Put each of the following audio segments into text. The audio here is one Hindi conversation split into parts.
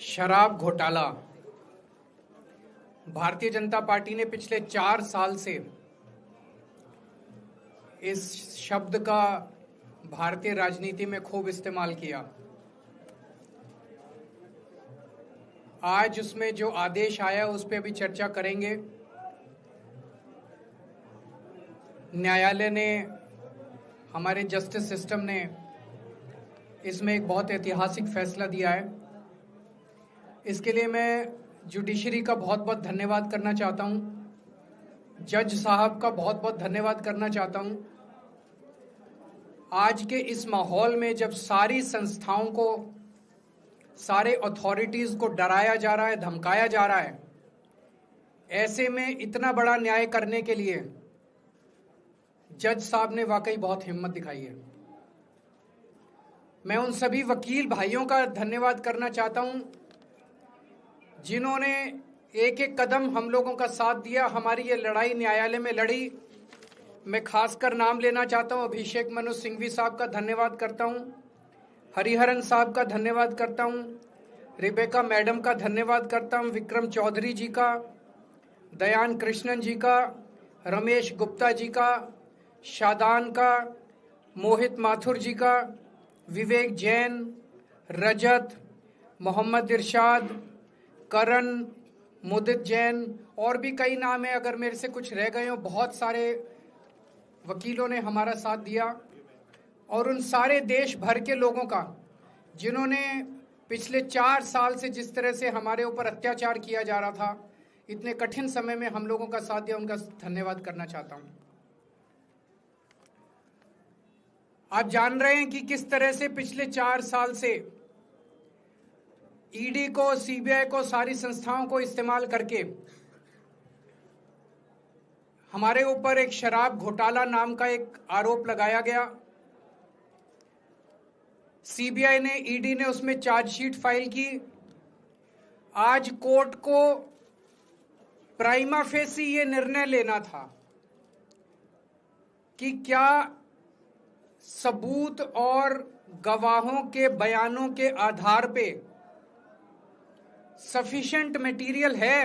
शराब घोटाला। भारतीय जनता पार्टी ने पिछले 4 साल से इस शब्द का भारतीय राजनीति में खूब इस्तेमाल किया। आज उसमें जो आदेश आया उस पर भी चर्चा करेंगे। न्यायालय ने, हमारे जस्टिस सिस्टम ने इसमें एक बहुत ऐतिहासिक फैसला दिया है। इसके लिए मैं जुडिशरी का बहुत बहुत धन्यवाद करना चाहता हूं, जज साहब का बहुत बहुत धन्यवाद करना चाहता हूं। आज के इस माहौल में जब सारी संस्थाओं को, सारे अथॉरिटीज को डराया जा रहा है, धमकाया जा रहा है, ऐसे में इतना बड़ा न्याय करने के लिए जज साहब ने वाकई बहुत हिम्मत दिखाई है। मैं उन सभी वकील भाइयों का धन्यवाद करना चाहता हूं जिन्होंने एक एक कदम हम लोगों का साथ दिया, हमारी ये लड़ाई न्यायालय में लड़ी। मैं खासकर नाम लेना चाहता हूं, अभिषेक मनु सिंघवी साहब का धन्यवाद करता हूं, हरिहरन साहब का धन्यवाद करता हूं, रिबेका मैडम का धन्यवाद करता हूं, विक्रम चौधरी जी का, दयान कृष्णन जी का, रमेश गुप्ता जी का, शादान का, मोहित माथुर जी का, विवेक जैन, रजत, मोहम्मद इरशाद, करण, मुदित जैन, और भी कई नाम है, अगर मेरे से कुछ रह गए हो। बहुत सारे वकीलों ने हमारा साथ दिया, और उन सारे देश भर के लोगों का जिन्होंने पिछले 4 साल से जिस तरह से हमारे ऊपर अत्याचार किया जा रहा था, इतने कठिन समय में हम लोगों का साथ दिया, उनका धन्यवाद करना चाहता हूं। आप जान रहे हैं कि किस तरह से पिछले 4 साल से ईडी को, सीबीआई को, सारी संस्थाओं को इस्तेमाल करके हमारे ऊपर एक शराब घोटाला नाम का एक आरोप लगाया गया। सीबीआई ने, ईडी ने उसमें चार्जशीट फाइल की। आज कोर्ट को प्राइमा फेसी ये निर्णय लेना था कि क्या सबूत और गवाहों के बयानों के आधार पे सफिशिएंट मटेरियल है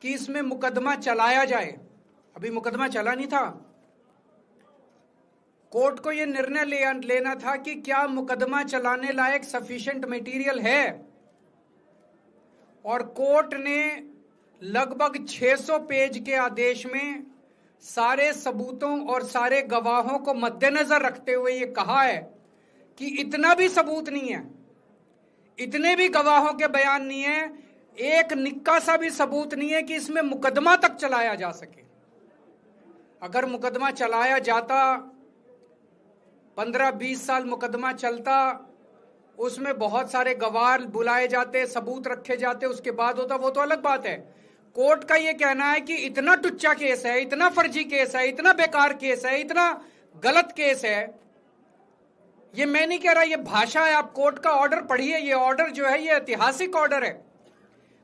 कि इसमें मुकदमा चलाया जाए। अभी मुकदमा चला नहीं था। कोर्ट को यह निर्णय लेना था कि क्या मुकदमा चलाने लायक सफिशिएंट मटेरियल है, और कोर्ट ने लगभग 600 पेज के आदेश में सारे सबूतों और सारे गवाहों को मद्देनजर रखते हुए यह कहा है कि इतना भी सबूत नहीं है, इतने भी गवाहों के बयान नहीं है, एक निक्का सा भी सबूत नहीं है कि इसमें मुकदमा तक चलाया जा सके। अगर मुकदमा चलाया जाता, 15-20 साल मुकदमा चलता, उसमें बहुत सारे गवाह बुलाए जाते, सबूत रखे जाते, उसके बाद होता, वो तो अलग बात है। कोर्ट का यह कहना है कि इतना टुच्चा केस है, इतना फर्जी केस है, इतना बेकार केस है, इतना गलत केस है। ये मैं नहीं कह रहा, ये भाषा है। आप कोर्ट का ऑर्डर पढ़िए। ये ऑर्डर जो है ये ऐतिहासिक ऑर्डर है।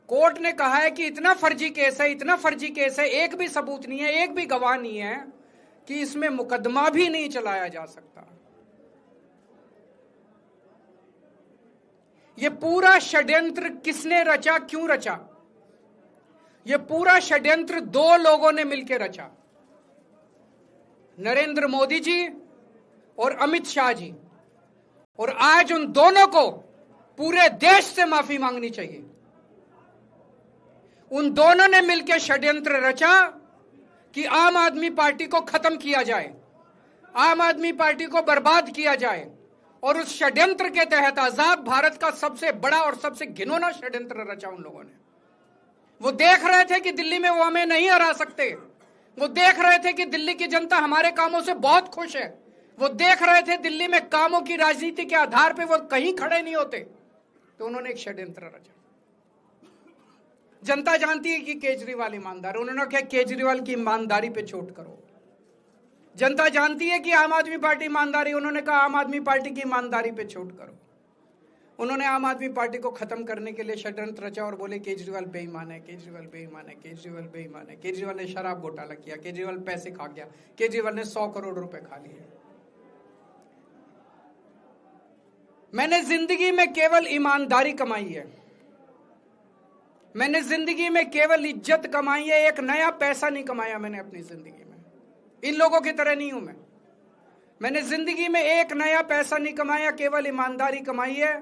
कोर्ट ने कहा है कि इतना फर्जी केस है, इतना फर्जी केस है, एक भी सबूत नहीं है, एक भी गवाह नहीं है कि इसमें मुकदमा भी नहीं चलाया जा सकता। ये पूरा षड्यंत्र किसने रचा, क्यों रचा? ये पूरा षड्यंत्र 2 लोगों ने मिलकर रचा, नरेंद्र मोदी जी और अमित शाह जी। और आज उन दोनों को पूरे देश से माफी मांगनी चाहिए। उन दोनों ने मिलकर षड्यंत्र रचा कि आम आदमी पार्टी को खत्म किया जाए, आम आदमी पार्टी को बर्बाद किया जाए, और उस षड्यंत्र के तहत आजाद भारत का सबसे बड़ा और सबसे घिनौना षड्यंत्र रचा उन लोगों ने। वो देख रहे थे कि दिल्ली में वो हमें नहीं हरा सकते। वो देख रहे थे कि दिल्ली की जनता हमारे कामों से बहुत खुश है। वो देख रहे थे दिल्ली में कामों की राजनीति के आधार पे वो कहीं खड़े नहीं होते, तो उन्होंने एक षड्यंत्र रचा। जनता जानती है कि केजरीवाल ईमानदार, उन्होंने कहा केजरीवाल की ईमानदारी पे चोट करो। जनता जानती है कि आम आदमी पार्टी ईमानदारी, उन्होंने कहा आम आदमी पार्टी की ईमानदारी पे चोट करो। उन्होंने आम आदमी पार्टी को खत्म करने के लिए षड्यंत्र रचा और बोले केजरीवाल बेईमान है, केजरीवाल बेईमान है, केजरीवाल बेईमान है। केजरीवाल ने शराब घोटाला किया, केजरीवाल पैसे खा गया, केजरीवाल ने 100 करोड़ रुपए खा लिए। मैंने जिंदगी में केवल ईमानदारी कमाई है, मैंने जिंदगी में केवल इज्जत कमाई है, एक नया पैसा नहीं कमाया मैंने अपनी जिंदगी में। इन लोगों की तरह नहीं हूं मैं। मैंने जिंदगी में एक नया पैसा नहीं कमाया, केवल ईमानदारी कमाई है।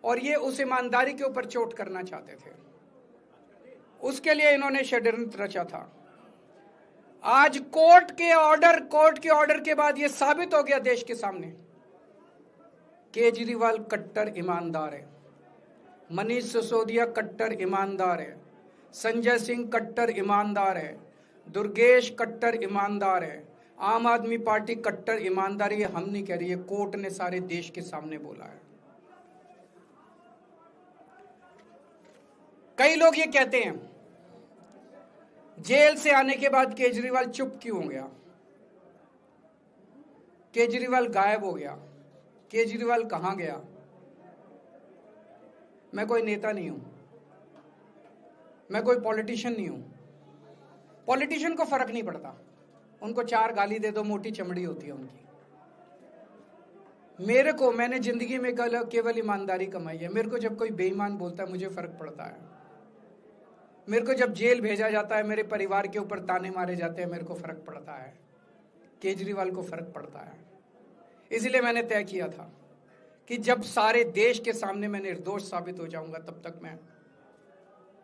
और ये उस ईमानदारी के ऊपर चोट करना चाहते थे, उसके लिए इन्होंने षड्यंत्र रचा था। आज कोर्ट के ऑर्डर के बाद ये साबित हो गया देश के सामने, केजरीवाल कट्टर ईमानदार है, मनीष सिसोदिया कट्टर ईमानदार है, संजय सिंह कट्टर ईमानदार है, दुर्गेश कट्टर ईमानदार है, आम आदमी पार्टी कट्टर ईमानदारी है। हम नहीं कह रही है, कोर्ट ने सारे देश के सामने बोला है। कई लोग ये कहते हैं जेल से आने के बाद केजरीवाल चुप क्यों हो गया, केजरीवाल गायब हो गया, केजरीवाल कहां गया। मैं कोई नेता नहीं हूं, मैं कोई पॉलिटिशियन नहीं हूं। पॉलिटिशियन को फर्क नहीं पड़ता, उनको 4 गाली दे दो, मोटी चमड़ी होती है उनकी। मैंने जिंदगी में केवल ईमानदारी कमाई है। मेरे को जब कोई बेईमान बोलता है मुझे फर्क पड़ता है। मेरे को जब जेल भेजा जाता है, मेरे परिवार के ऊपर ताने मारे जाते हैं, मेरे को फर्क पड़ता है। केजरीवाल को फर्क पड़ता है। इसलिए मैंने तय किया था कि जब सारे देश के सामने मैं निर्दोष साबित हो जाऊंगा तब तक मैं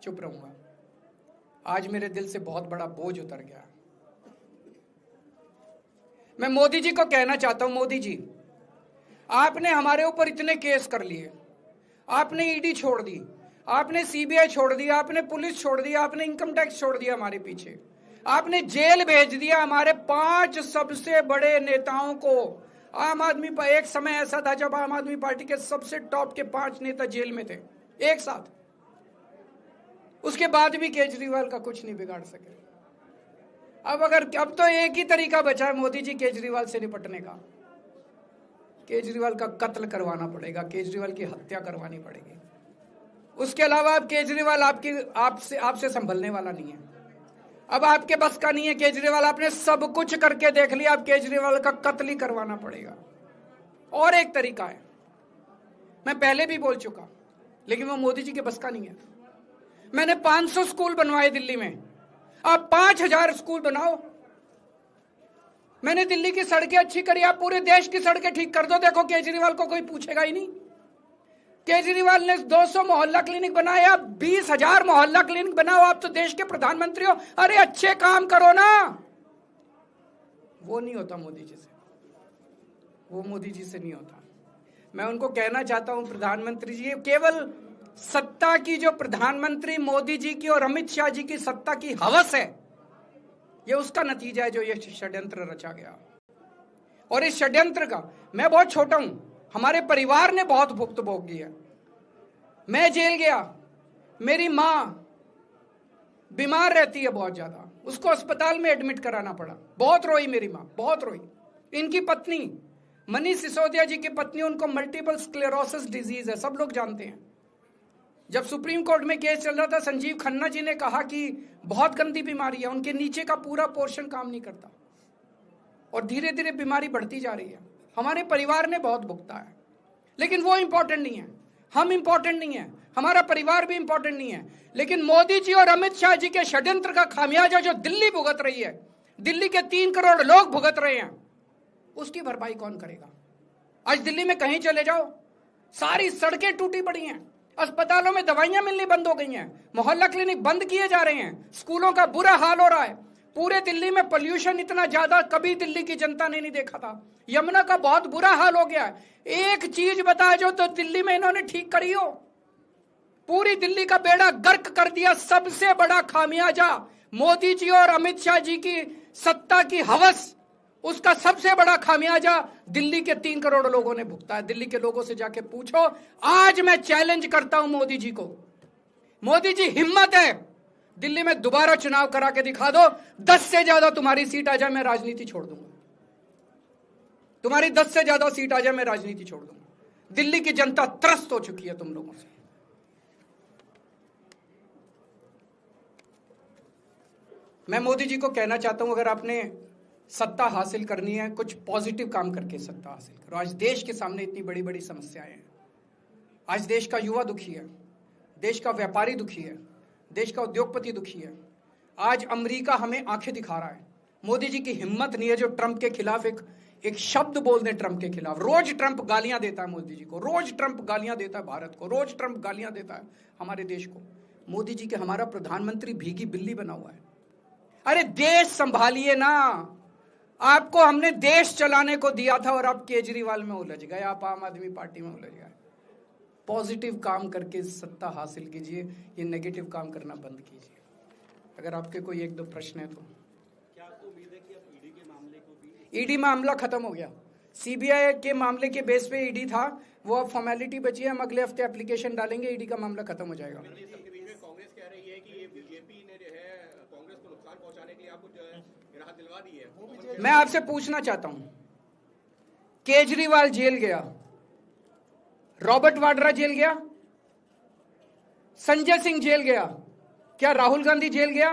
चुप रहूंगा। आज मेरे दिल से बहुत बड़ा बोझ उतर गया। मैं मोदी जी को कहना चाहता हूं, मोदी जी, आपने हमारे ऊपर इतने केस कर लिए, आपने ईडी छोड़ दी, आपने सीबीआई छोड़ दिया, आपने पुलिस छोड़ दिया, आपने इनकम टैक्स छोड़ दिया हमारे पीछे, आपने जेल भेज दिया हमारे 5 सबसे बड़े नेताओं को। आम आदमी पर एक समय ऐसा था जब आम आदमी पार्टी के सबसे टॉप के 5 नेता जेल में थे एक साथ। उसके बाद भी केजरीवाल का कुछ नहीं बिगाड़ सके। अब तो एक ही तरीका बचा है मोदी जी केजरीवाल से निपटने का, केजरीवाल का कत्ल करवाना पड़ेगा, केजरीवाल की हत्या करवानी पड़ेगी। उसके अलावा अब केजरीवाल आपसे संभलने वाला नहीं है। अब आपके बस का नहीं है केजरीवाल, आपने सब कुछ करके देख लिया, अब केजरीवाल का कत्ल ही करवाना पड़ेगा। और एक तरीका है, मैं पहले भी बोल चुका, लेकिन वो मोदी जी के बस का नहीं है। मैंने 500 स्कूल बनवाए दिल्ली में, आप 5000 स्कूल बनाओ। मैंने दिल्ली की सड़कें अच्छी करी, आप पूरे देश की सड़कें ठीक कर दो, देखो केजरीवाल को कोई पूछेगा ही नहीं। केजरीवाल ने 200 मोहल्ला क्लिनिक बनाया, 20,000 मोहल्ला क्लिनिक बनाओ। आप तो देश के प्रधानमंत्री हो, अरे अच्छे काम करो ना। वो नहीं होता मोदी जी से, वो मोदी जी से नहीं होता। मैं उनको कहना चाहता हूं, प्रधानमंत्री जी, केवल सत्ता की जो प्रधानमंत्री मोदी जी की और अमित शाह जी की सत्ता की हवस है, ये उसका नतीजा है जो ये षड्यंत्र रचा गया। और इस षड्यंत्र का मैं बहुत छोटा हूं, हमारे परिवार ने बहुत भुगतान किया। मैं जेल गया, मेरी मां बीमार रहती है बहुत ज्यादा, उसको अस्पताल में एडमिट कराना पड़ा, बहुत रोई मेरी मां, बहुत रोई। इनकी पत्नी मनीष सिसोदिया जी की पत्नी, उनको मल्टीपल स्क्लेरोसिस डिजीज है, सब लोग जानते हैं। जब सुप्रीम कोर्ट में केस चल रहा था, संजीव खन्ना जी ने कहा कि बहुत गंदी बीमारी है, उनके नीचे का पूरा पोर्शन काम नहीं करता और धीरे धीरे बीमारी बढ़ती जा रही है। हमारे परिवार ने बहुत भुगता है, लेकिन वो इंपॉर्टेंट नहीं है, हम इंपॉर्टेंट नहीं है, हमारा परिवार भी इंपॉर्टेंट नहीं है। लेकिन मोदी जी और अमित शाह जी के षड्यंत्र का खामियाजा जो दिल्ली भुगत रही है, दिल्ली के 3 करोड़ लोग भुगत रहे हैं, उसकी भरपाई कौन करेगा? आज दिल्ली में कहीं चले जाओ, सारी सड़कें टूटी पड़ी हैं, अस्पतालों में दवाइयां मिलनी बंद हो गई हैं, मोहल्ला क्लिनिक बंद किए जा रहे हैं, स्कूलों का बुरा हाल हो रहा है। पूरे दिल्ली में पोल्यूशन इतना ज्यादा कभी दिल्ली की जनता ने नहीं देखा था। यमुना का बहुत बुरा हाल हो गया है। एक चीज बता जो तो दिल्ली में इन्होंने ठीक करी हो, पूरी दिल्ली का बेड़ा गर्क कर दिया। सबसे बड़ा खामियाजा मोदी जी और अमित शाह जी की सत्ता की हवस, उसका सबसे बड़ा खामियाजा दिल्ली के 3 करोड़ लोगों ने भुगता है। दिल्ली के लोगों से जाके पूछो। आज मैं चैलेंज करता हूं मोदी जी को, मोदी जी हिम्मत है दिल्ली में दोबारा चुनाव करा के दिखा दो, 10 से ज्यादा तुम्हारी सीट आ जाए, मैं राजनीति छोड़ दूंगा। तुम्हारी 10 से ज्यादा सीट आ जाए, मैं राजनीति छोड़ दूंगा। दिल्ली की जनता त्रस्त हो चुकी है तुम लोगों से। मैं मोदी जी को कहना चाहता हूं, अगर आपने सत्ता हासिल करनी है, कुछ पॉजिटिव काम करके सत्ता हासिल करो। आज देश के सामने इतनी बड़ी बड़ी समस्याएं हैं। आज देश का युवा दुखी है, देश का व्यापारी दुखी है, देश का उद्योगपति दुखी है। आज अमेरिका हमें आंखें दिखा रहा है। मोदी जी की हिम्मत नहीं है जो ट्रंप के खिलाफ एक शब्द बोल दें। ट्रंप के खिलाफ रोज ट्रंप गालियां देता है मोदी जी को, रोज ट्रंप गालियां देता है भारत को, रोज ट्रंप गालियां देता है हमारे देश को। मोदी जी के हमारा प्रधानमंत्री भीगी बिल्ली बना हुआ है। अरे देश संभालिए ना। आपको हमने देश चलाने को दिया था और आप केजरीवाल में उलझ गए, आप आम आदमी पार्टी में उलझ गए। पॉजिटिव काम करके सत्ता हासिल कीजिए, ये नेगेटिव काम करना बंद कीजिए। अगर आपके कोई एक दो प्रश्न है तो। क्या आपको उम्मीद है कि अब ईडी के मामले को भी? ईडी मामला खत्म हो गया। सीबीआई के मामले के बेस पे ईडी था, वो अब फॉर्मेलिटी बची है। हम अगले हफ्ते एप्लीकेशन डालेंगे, ईडी का मामला खत्म हो जाएगा। कांग्रेस कह रही है कि ये बीजेपी ने जो है कांग्रेस को नुकसान पहुंचाने के लिए आपको जो है राहत दिलवा दी है। मैं आपसे पूछना चाहता हूं, केजरीवाल जेल गया, रॉबर्ट वाड्रा जेल गया, संजय सिंह जेल गया, क्या राहुल गांधी जेल गया?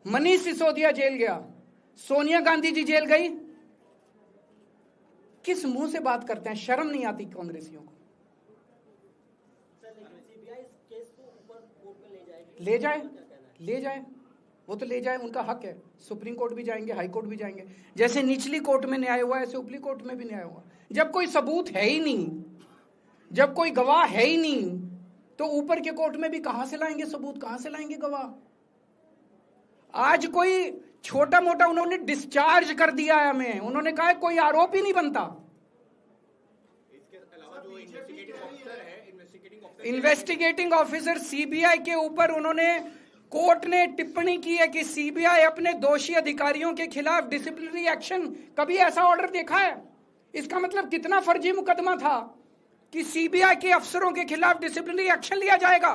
मनीष सिसोदिया जेल गया, सोनिया गांधी जी जेल गई? किस मुंह से बात करते हैं? शर्म नहीं आती कांग्रेसियों को? ले जाए, ले जाए, वो तो ले जाए, उनका हक है। सुप्रीम कोर्ट भी जाएंगे, हाई कोर्ट भी जाएंगे। जैसे निचली कोर्ट में न्याय हुआ, ऐसे ऊपरी कोर्ट में भी न्याय हुआ। जब कोई सबूत है ही नहीं, जब कोई गवाह है ही नहीं, तो ऊपर के कोर्ट में भी कहां से लाएंगे सबूत, कहां से लाएंगे गवाह? आज कोई छोटा मोटा उन्होंने डिस्चार्ज कर दिया है हमें, उन्होंने कहा कोई आरोप ही नहीं बनता। इसके अलावा जो इन्वेस्टिगेटिंग ऑफिसर है, इन्वेस्टिगेटिंग ऑफिसर सीबीआई के ऊपर उन्होंने, कोर्ट ने टिप्पणी की है कि सीबीआई अपने दोषी अधिकारियों के खिलाफ डिसिप्लिनरी एक्शन, कभी ऐसा ऑर्डर देखा है? इसका मतलब कितना फर्जी मुकदमा था कि सीबीआई के अफसरों के खिलाफ डिसिप्लिनरी एक्शन लिया जाएगा।